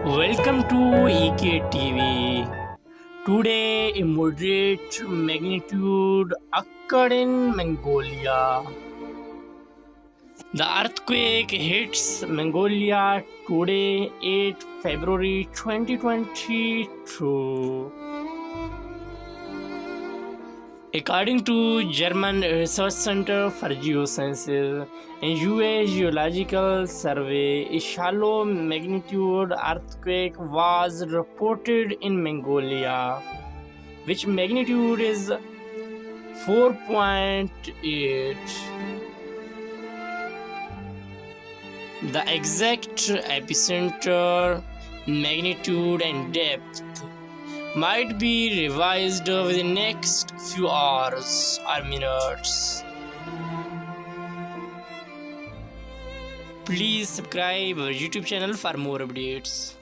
Welcome to EK Today, a moderate magnitude occurred in Mongolia. The earthquake hits Mongolia today, 8 February 2022. According to German Research Center for Geosciences and US Geological Survey, a shallow magnitude earthquake was reported in Mongolia, which magnitude is 4.8. The exact epicenter, magnitude and depth might be revised over the next few hours or minutes. Please subscribe our YouTube channel for more updates.